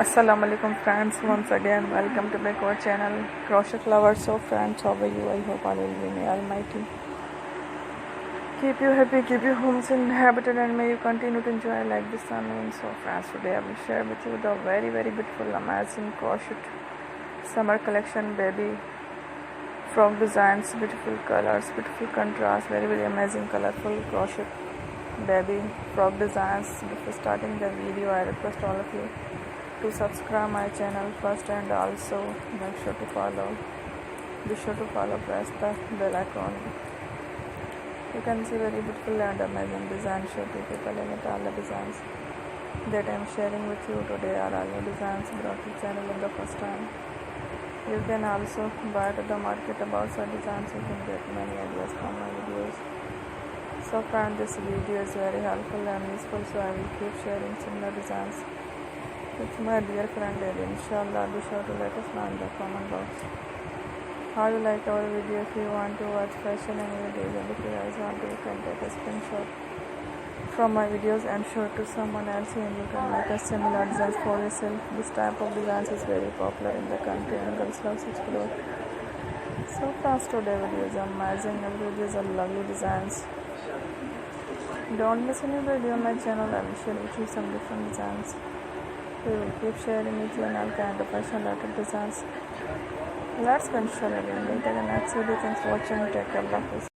Assalamu alaikum friends, once again welcome to my core channel Crochet Lovers. So friends, how are you? I hope Allah will may Almighty keep you happy, keep your homes inhabited, and may you continue to enjoy like the sun. And so friends, today I will share with you the very beautiful amazing crochet summer collection baby frog designs, beautiful colors, beautiful contrast, very amazing colorful crochet baby frog designs. Before starting the video, I request all of you to subscribe my channel first, and also make sure to follow, be sure to follow, press the bell icon. You can see very beautiful and amazing design show to people in it. All the designs that I am sharing with you today are all new designs brought to channel in the first time. You can also buy to the market about such designs. You can get many ideas from my videos. So friend, this video is very helpful and useful, so I will keep sharing similar designs with my dear friend Lady. Inshallah, be sure to let us know in the comment box how you like our video. If you want to watch fashion and videos, and if you guys want to, you can take a screenshot from my videos and show it to someone else, and you can make a similar designs for yourself. This type of designs is very popular in the country and girls love to explore. So friends, today video is amazing and videos are lovely designs. Don't miss any video on my channel. I will share with you some different designs. We will keep sharing with you all kind of fashion related designs. Let's go and show again later in the next video. Thanks for watching. Take care. Allah Hafiz.